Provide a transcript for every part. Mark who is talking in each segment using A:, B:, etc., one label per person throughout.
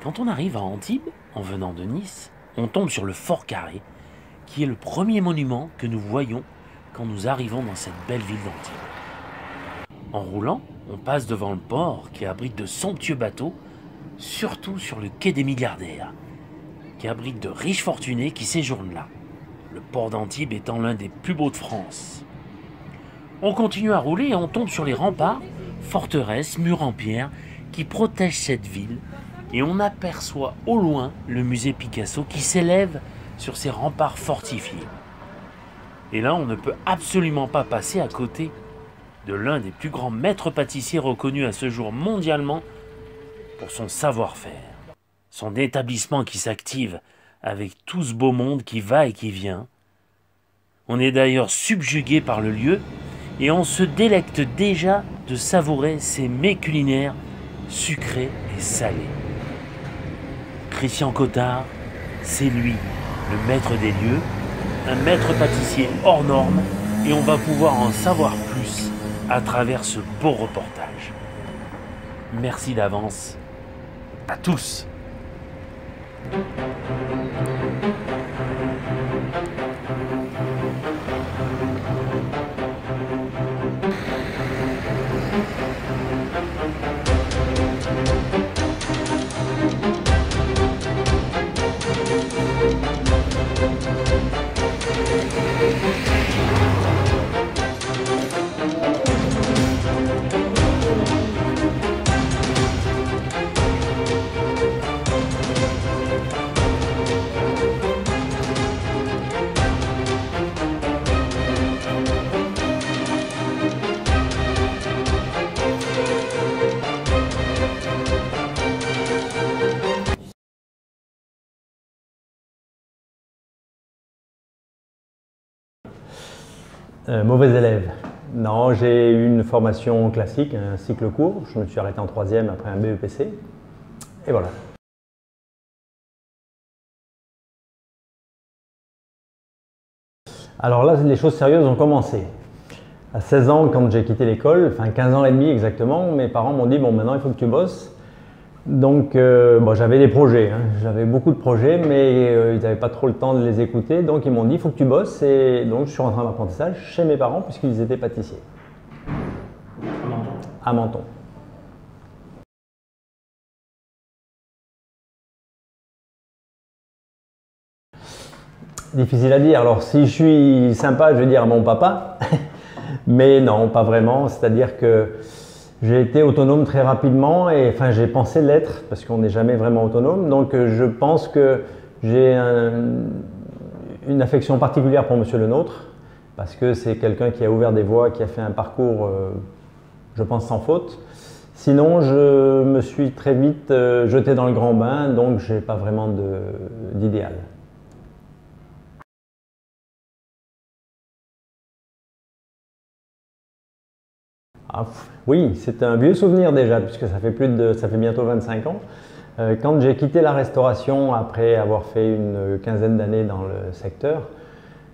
A: Quand on arrive à Antibes, en venant de Nice, on tombe sur le Fort Carré, qui est le premier monument que nous voyons quand nous arrivons dans cette belle ville d'Antibes. En roulant, on passe devant le port qui abrite de somptueux bateaux, surtout sur le quai des milliardaires, qui abrite de riches fortunés qui séjournent là, le port d'Antibes étant l'un des plus beaux de France. On continue à rouler et on tombe sur les remparts, forteresses, murs en pierre, qui protègent cette ville, et on aperçoit au loin le musée Picasso qui s'élève sur ces remparts fortifiés. Et là, on ne peut absolument pas passer à côté de l'un des plus grands maîtres pâtissiers reconnus à ce jour mondialement pour son savoir-faire. Son établissement qui s'active avec tout ce beau monde qui va et qui vient. On est d'ailleurs subjugué par le lieu et on se délecte déjà de savourer ces mets culinaires sucrés et salés. Christian Cottard, c'est lui, le maître des lieux, un maître pâtissier hors norme, et on va pouvoir en savoir plus à travers ce beau reportage. Merci d'avance à tous.
B: Mauvais élève. Non, j'ai eu une formation classique, un cycle court. Je me suis arrêté en troisième après un BEPC. Et voilà. Alors là, les choses sérieuses ont commencé. À 16 ans, quand j'ai quitté l'école, enfin 15 ans et demi exactement, mes parents m'ont dit « bon, maintenant il faut que tu bosses ». Donc j'avais des projets, hein. J'avais beaucoup de projets, mais ils n'avaient pas trop le temps de les écouter. Donc ils m'ont dit « il faut que tu bosses ». Et donc je suis rentré en apprentissage chez mes parents puisqu'ils étaient pâtissiers. À Menton. Difficile à dire. Alors si je suis sympa, je vais dire à mon papa. Mais non, pas vraiment. C'est-à-dire que j'ai été autonome très rapidement et enfin j'ai pensé l'être parce qu'on n'est jamais vraiment autonome. Donc je pense que j'ai une affection particulière pour Monsieur Lenôtre parce que c'est quelqu'un qui a ouvert des voies, qui a fait un parcours, je pense, sans faute. Sinon, je me suis très vite jeté dans le grand bain, donc je n'ai pas vraiment d'idéal. Ah, oui, c'est un vieux souvenir déjà, puisque ça fait bientôt 25 ans. Quand j'ai quitté la restauration, après avoir fait une quinzaine d'années dans le secteur,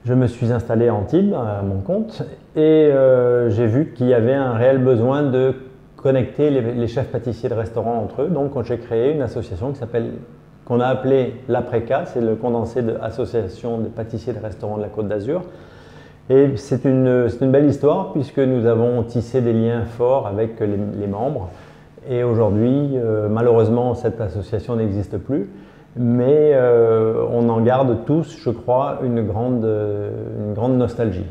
B: je me suis installé à Antibes, à mon compte, et j'ai vu qu'il y avait un réel besoin de connecter les chefs pâtissiers de restaurants entre eux. Donc j'ai créé une association qu'on a appelée l'APRECA, c'est le condensé de l'Association des pâtissiers de restaurants de la Côte d'Azur. Et c'est une belle histoire puisque nous avons tissé des liens forts avec les membres. Et aujourd'hui, malheureusement, cette association n'existe plus, mais on en garde tous, je crois, une grande nostalgie.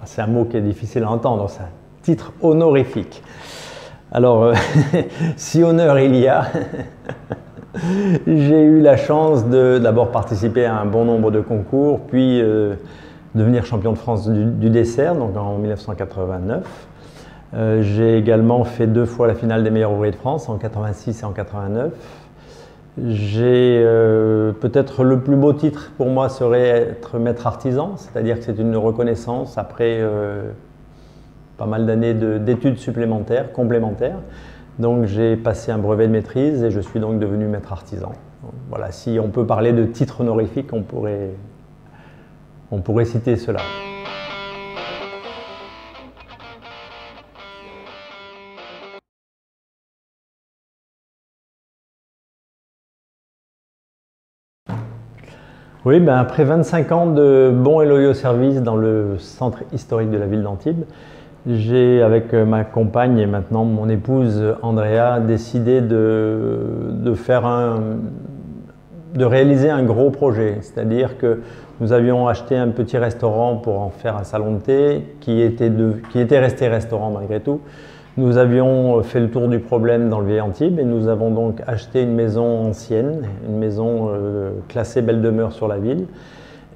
B: C'est un mot qui est difficile à entendre, c'est un titre honorifique. Alors, si honneur il y a, j'ai eu la chance de d'abord participer à un bon nombre de concours, puis devenir champion de France du dessert, donc en 1989. J'ai également fait 2 fois la finale des meilleurs ouvriers de France, en 86 et en 89. Peut-être le plus beau titre pour moi serait être maître artisan, c'est-à-dire que c'est une reconnaissance après pas mal d'années d'études supplémentaires, complémentaires. Donc j'ai passé un brevet de maîtrise et je suis donc devenu maître artisan. Donc, voilà, si on peut parler de titre honorifique, on pourrait citer cela. Oui, ben après 25 ans de bons et loyaux services dans le centre historique de la ville d'Antibes, j'ai, avec ma compagne et maintenant mon épouse Andrea, décidé de réaliser un gros projet. C'est-à-dire que nous avions acheté un petit restaurant pour en faire un salon de thé qui était resté restaurant malgré tout. Nous avions fait le tour du problème dans le vieil Antibes et nous avons donc acheté une maison ancienne, une maison classée belle demeure sur la ville.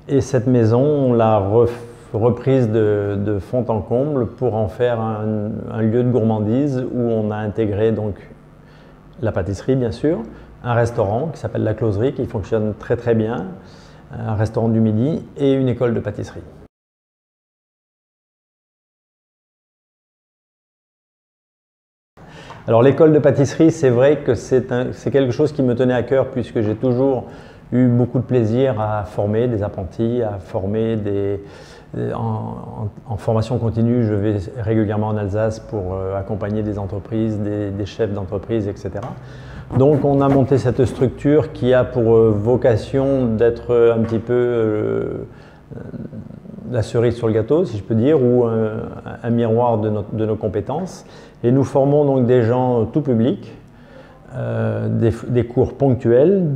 B: Et cette maison, on l'a reprise de fond en comble pour en faire un lieu de gourmandise où on a intégré donc la pâtisserie bien sûr, un restaurant qui s'appelle La Closerie qui fonctionne très très bien, un restaurant du midi et une école de pâtisserie. Alors l'école de pâtisserie, c'est vrai que c'est quelque chose qui me tenait à cœur puisque j'ai toujours eu beaucoup de plaisir à former des apprentis, à former en formation continue. Je vais régulièrement en Alsace pour accompagner des entreprises, des chefs d'entreprise, etc. Donc on a monté cette structure qui a pour vocation d'être un petit peu la cerise sur le gâteau, si je peux dire, ou un miroir de nos compétences. Et nous formons donc des gens tout public, des cours ponctuels.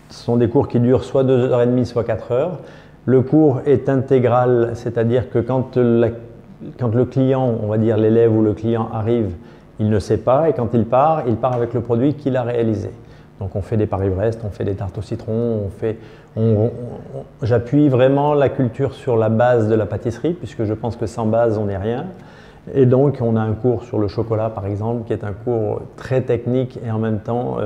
B: Ce sont des cours qui durent soit 2h30, soit 4 heures. Le cours est intégral, c'est-à-dire que quand le client, on va dire l'élève ou le client arrive, il ne sait pas, et quand il part avec le produit qu'il a réalisé. Donc on fait des Paris-Brest, on fait des tartes au citron, j'appuie vraiment la culture sur la base de la pâtisserie, puisque je pense que sans base, on n'est rien. Et donc on a un cours sur le chocolat, par exemple, qui est un cours très technique et en même temps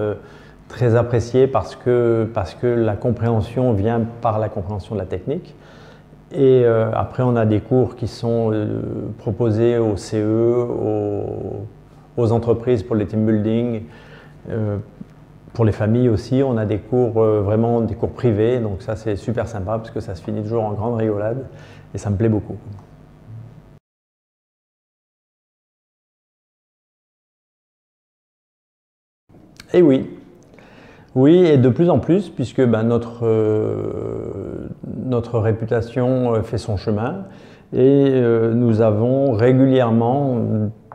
B: très apprécié parce que la compréhension vient par la compréhension de la technique. Et après, on a des cours qui sont proposés au CE, aux entreprises pour les team building, pour les familles aussi. On a des cours, vraiment des cours privés, donc ça c'est super sympa parce que ça se finit toujours en grande rigolade et ça me plaît beaucoup. Et oui, et de plus en plus, puisque ben, notre réputation fait son chemin et nous avons régulièrement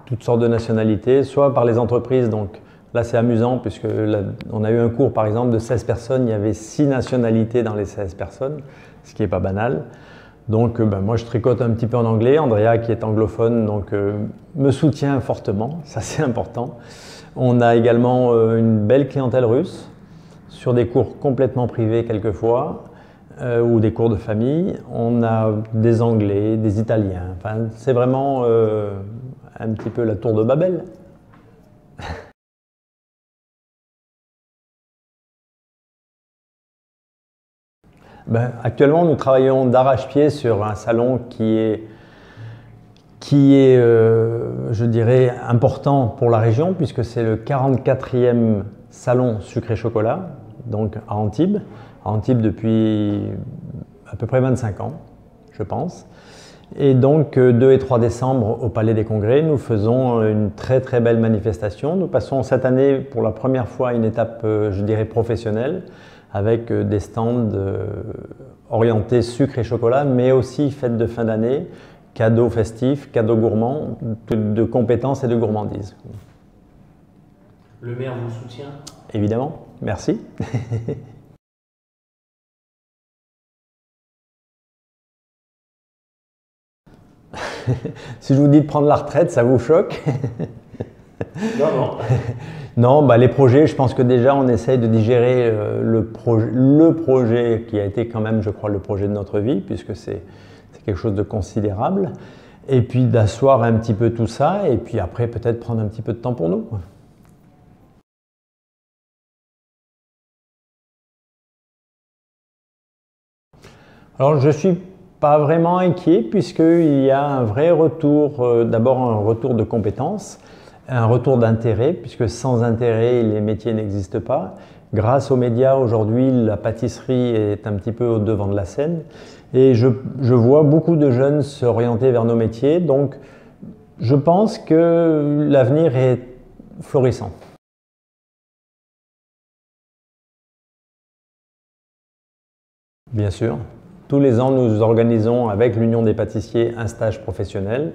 B: toutes sortes de nationalités, soit par les entreprises, donc là c'est amusant puisque là, on a eu un cours par exemple de 16 personnes, il y avait 6 nationalités dans les 16 personnes, ce qui n'est pas banal. Donc ben, moi je tricote un petit peu en anglais, Andrea qui est anglophone donc me soutient fortement, ça c'est important. On a également une belle clientèle russe sur des cours complètement privés quelquefois ou des cours de famille. On a des Anglais, des Italiens, enfin, c'est vraiment un petit peu la tour de Babel. Ben, actuellement, nous travaillons d'arrache-pied sur un salon qui est je dirais, important pour la région, puisque c'est le 44e salon sucré-chocolat, donc à Antibes. À Antibes depuis à peu près 25 ans, je pense. Et donc, 2 et 3 décembre, au Palais des Congrès, nous faisons une très très belle manifestation. Nous passons cette année, pour la première fois, à une étape, je dirais, professionnelle, avec des stands orientés sucre et chocolat, mais aussi fête de fin d'année, cadeaux festifs, cadeaux gourmands, de compétences et de gourmandise.
A: Le maire vous soutient?
B: Évidemment, merci. Si je vous dis de prendre la retraite, ça vous choque?
A: Non, non.
B: Non, bah les projets, je pense que déjà on essaye de digérer le projet qui a été quand même, je crois, le projet de notre vie, puisque c'est quelque chose de considérable. Et puis d'asseoir un petit peu tout ça, et puis après peut-être prendre un petit peu de temps pour nous. Alors je ne suis pas vraiment inquiet puisqu'il y a un vrai retour, d'abord un retour de compétences, un retour d'intérêt, puisque sans intérêt les métiers n'existent pas. Grâce aux médias aujourd'hui, la pâtisserie est un petit peu au devant de la scène et je vois beaucoup de jeunes s'orienter vers nos métiers, donc je pense que l'avenir est florissant. Bien sûr. Tous les ans, nous organisons avec l'Union des pâtissiers un stage professionnel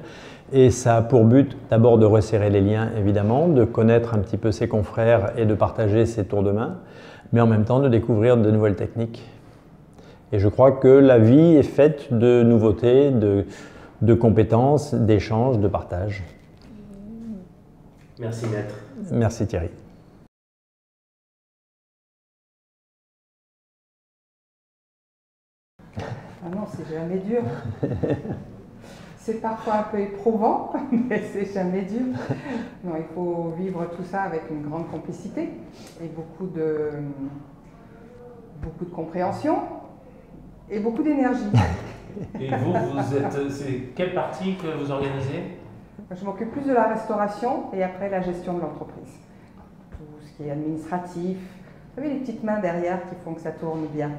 B: et ça a pour but d'abord de resserrer les liens évidemment, de connaître un petit peu ses confrères et de partager ses tours de main, mais en même temps de découvrir de nouvelles techniques. Et je crois que la vie est faite de nouveautés, de compétences, d'échanges, de partage.
A: Merci maître.
B: Merci Thierry.
C: Ah non, c'est jamais dur. C'est parfois un peu éprouvant, mais c'est jamais dur. Non, il faut vivre tout ça avec une grande complicité et beaucoup de compréhension et beaucoup d'énergie.
A: Et vous c'est quelle partie que vous organisez?
C: Je m'occupe plus de la restauration et après la gestion de l'entreprise. Tout ce qui est administratif. Vous savez, les petites mains derrière qui font que ça tourne bien.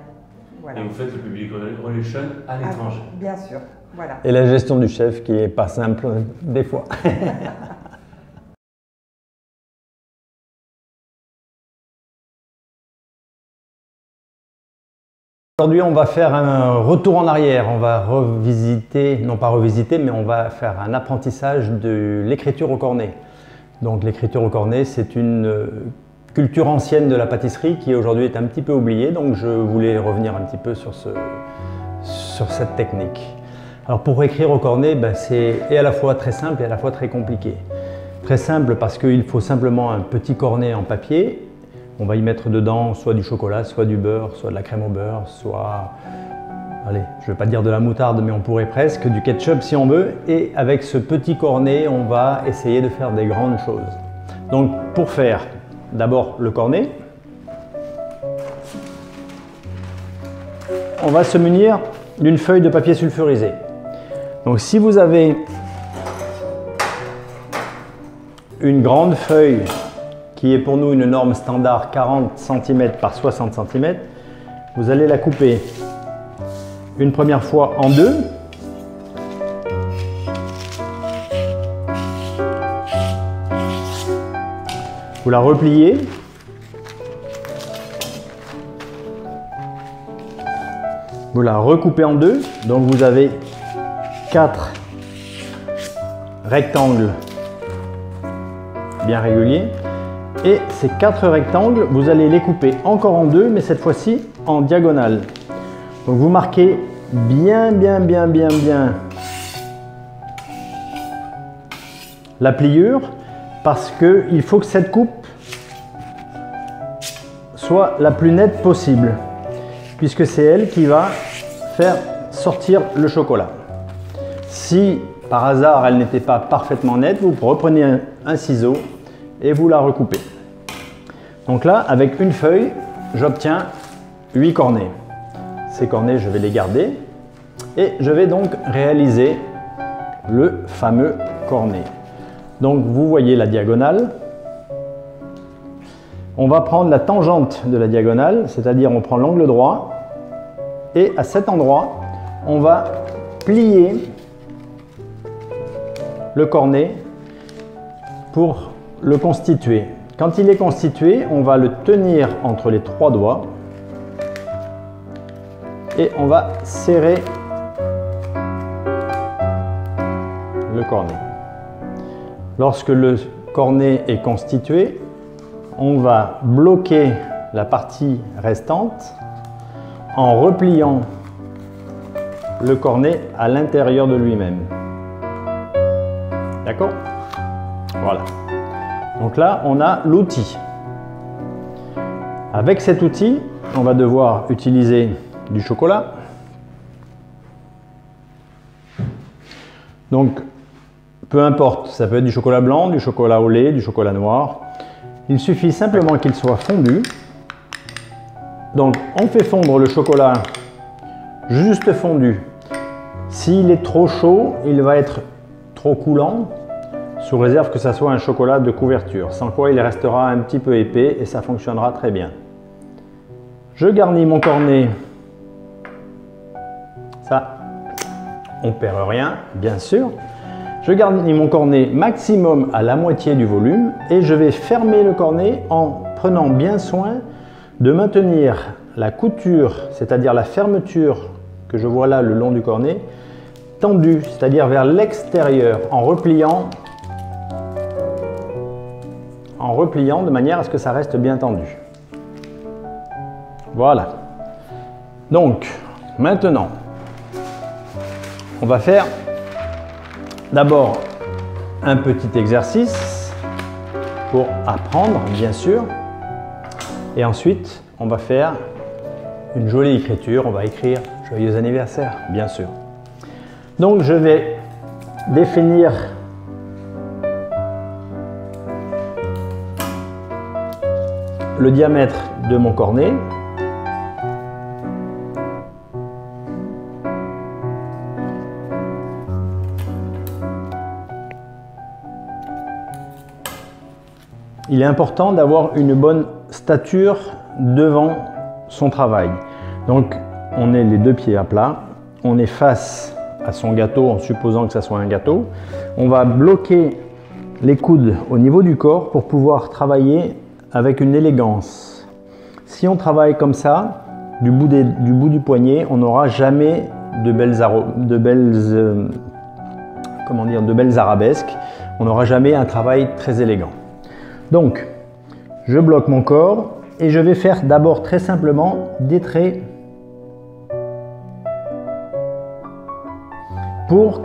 C: Voilà.
A: Et vous faites le public relation à l'étranger?
C: Bien sûr, voilà.
B: Et la gestion du chef qui est pas simple des fois. Aujourd'hui, on va faire un retour en arrière. On va revisiter, non pas revisiter, mais on va faire un apprentissage de l'écriture au cornet. Donc l'écriture au cornet, c'est une culture ancienne de la pâtisserie qui aujourd'hui est un petit peu oubliée. Donc je voulais revenir un petit peu sur cette technique. Alors pour écrire au cornet, c'est à la fois très simple et à la fois très compliqué. Très simple parce qu'il faut simplement un petit cornet en papier. On va y mettre dedans soit du chocolat, soit du beurre, soit de la crème au beurre, soit, allez, je ne vais pas dire de la moutarde, mais on pourrait presque, du ketchup si on veut. Et avec ce petit cornet, on va essayer de faire des grandes choses. Donc pour faire d'abord le cornet, on va se munir d'une feuille de papier sulfurisé. Donc si vous avez une grande feuille qui est pour nous une norme standard 40 cm par 60 cm, vous allez la couper une première fois en deux. Vous la repliez. Vous la recoupez en deux. Donc vous avez 4 rectangles bien réguliers. Et ces 4 rectangles, vous allez les couper encore en deux, mais cette fois-ci en diagonale. Donc vous marquez bien la pliure, parce qu'il faut que cette coupe soit la plus nette possible, puisque c'est elle qui va faire sortir le chocolat. Si par hasard elle n'était pas parfaitement nette, vous reprenez un ciseau et vous la recoupez. Donc là, avec une feuille, j'obtiens 8 cornets. Ces cornets, je vais les garder et je vais donc réaliser le fameux cornet. Donc vous voyez la diagonale. On va prendre la tangente de la diagonale, c'est-à-dire on prend l'angle droit et à cet endroit, on va plier le cornet pour le constituer. Quand il est constitué, on va le tenir entre les 3 doigts et on va serrer le cornet. Lorsque le cornet est constitué, on va bloquer la partie restante en repliant le cornet à l'intérieur de lui-même. D'accord? Voilà. Donc là, on a l'outil. Avec cet outil, on va devoir utiliser du chocolat. Donc, peu importe, ça peut être du chocolat blanc, du chocolat au lait, du chocolat noir. Il suffit simplement qu'il soit fondu. Donc, on fait fondre le chocolat juste fondu. S'il est trop chaud, il va être trop coulant, sous réserve que ça soit un chocolat de couverture, sans quoi il restera un petit peu épais et ça fonctionnera très bien. Je garnis mon cornet. Ça, on ne perd rien, bien sûr. Je garnis mon cornet maximum à la moitié du volume et je vais fermer le cornet en prenant bien soin de maintenir la couture, c'est-à-dire la fermeture que je vois là le long du cornet, tendue, c'est-à-dire vers l'extérieur, en repliant de manière à ce que ça reste bien tendu. Voilà. Donc, maintenant, on va faire d'abord un petit exercice pour apprendre, bien sûr. Et ensuite, on va faire une jolie écriture. On va écrire « Joyeux anniversaire », bien sûr. Donc, je vais définir le diamètre de mon cornet. Il est important d'avoir une bonne stature devant son travail. Donc, on est les deux pieds à plat, on est face à son gâteau en supposant que ça soit un gâteau. On va bloquer les coudes au niveau du corps pour pouvoir travailler avec une élégance. Si on travaille comme ça, du bout du poignet, on n'aura jamais de belles arabesques, on n'aura jamais un travail très élégant. Donc, je bloque mon corps et je vais faire d'abord très simplement des traits pour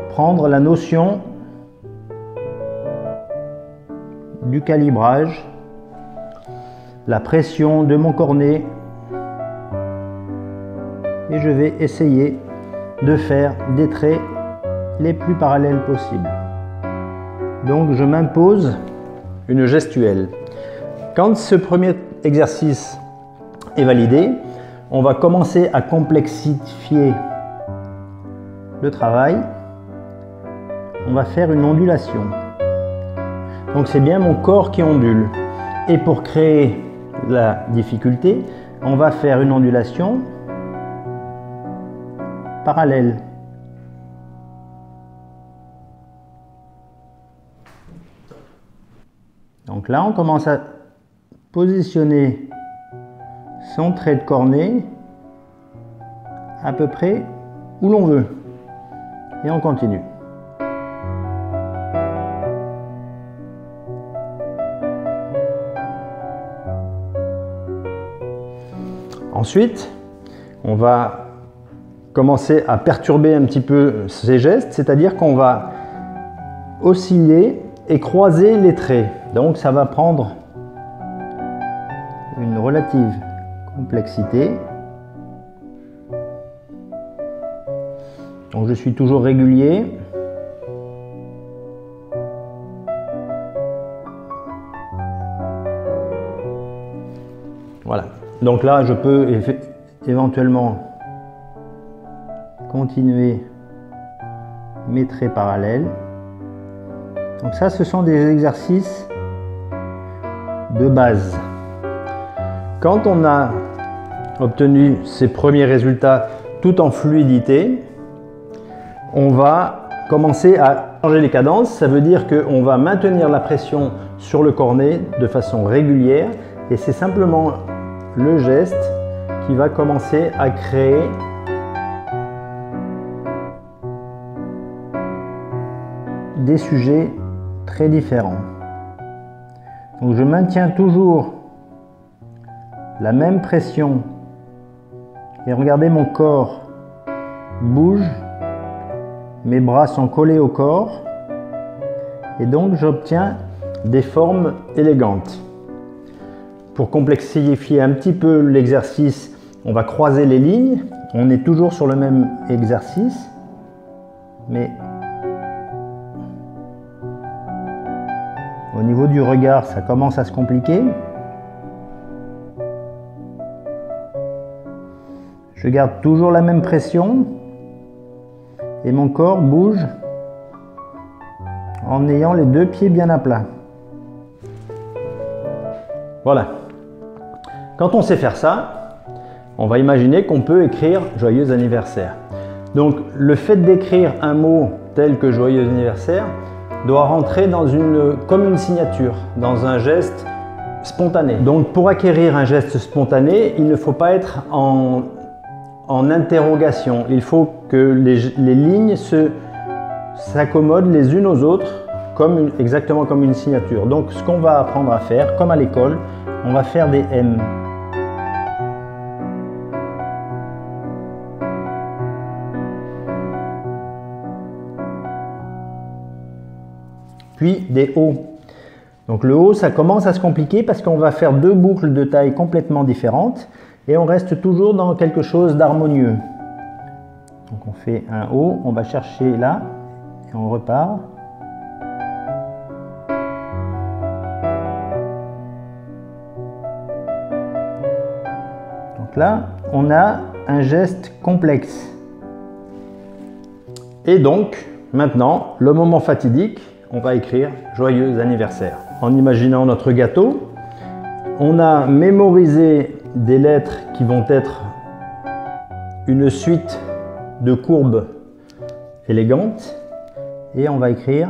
B: prendre la notion du calibrage, la pression de mon cornet, et je vais essayer de faire des traits les plus parallèles possibles. Donc je m'impose une gestuelle. Quand ce premier exercice est validé, on va commencer à complexifier le travail. On va faire une ondulation. Donc c'est bien mon corps qui ondule. Et pour créer la difficulté, on va faire une ondulation parallèle. Donc là, on commence à positionner son trait de cornet à peu près où l'on veut. Et on continue. Ensuite, on va commencer à perturber un petit peu ces gestes, c'est-à-dire qu'on va osciller et croiser les traits. Donc ça va prendre une relative complexité. Donc je suis toujours régulier. Voilà. Donc là, je peux éventuellement continuer mes traits parallèles. Donc ça, ce sont des exercices de base. Quand on a obtenu ces premiers résultats tout en fluidité, on va commencer à changer les cadences. Ça veut dire qu'on va maintenir la pression sur le cornet de façon régulière et c'est simplement le geste qui va commencer à créer des sujets très différents. Donc je maintiens toujours la même pression et regardez, mon corps bouge, mes bras sont collés au corps et donc j'obtiens des formes élégantes. Pour complexifier un petit peu l'exercice, on va croiser les lignes. On est toujours sur le même exercice, mais au niveau du regard, ça commence à se compliquer. Je garde toujours la même pression et mon corps bouge en ayant les deux pieds bien à plat. Voilà. Quand on sait faire ça, on va imaginer qu'on peut écrire « Joyeux anniversaire ». Donc le fait d'écrire un mot tel que « Joyeux anniversaire » doit rentrer dans comme une signature, dans un geste spontané. Donc pour acquérir un geste spontané, il ne faut pas être en interrogation. Il faut que les lignes s'accommodent les unes aux autres, exactement comme une signature. Donc ce qu'on va apprendre à faire, comme à l'école, on va faire des M. Puis des O. Donc le O, ça commence à se compliquer parce qu'on va faire deux boucles de taille complètement différentes et on reste toujours dans quelque chose d'harmonieux. Donc on fait un O, on va chercher là et on repart. Donc là, on a un geste complexe. Et donc, maintenant, le moment fatidique, on va écrire « Joyeux anniversaire ». En imaginant notre gâteau, on a mémorisé des lettres qui vont être une suite de courbes élégantes et on va écrire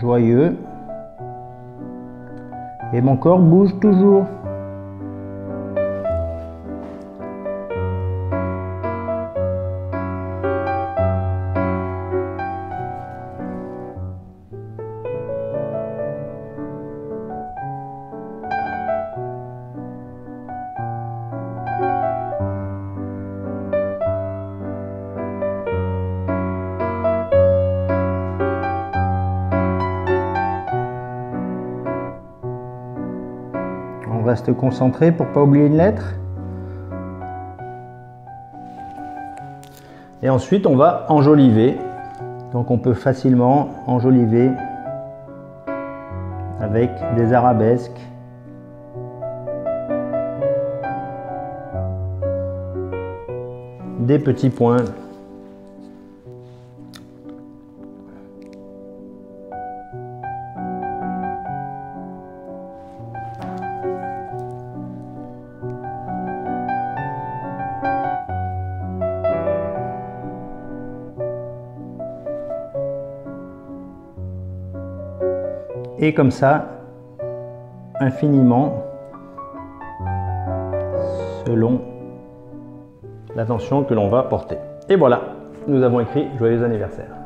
B: joyeux et mon corps bouge toujours. On reste concentré pour ne pas oublier une lettre. Et ensuite, on va enjoliver. Donc on peut facilement enjoliver avec des arabesques. Des petits points. Et comme ça, infiniment, selon l'attention que l'on va porter. Et voilà, nous avons écrit Joyeux anniversaire.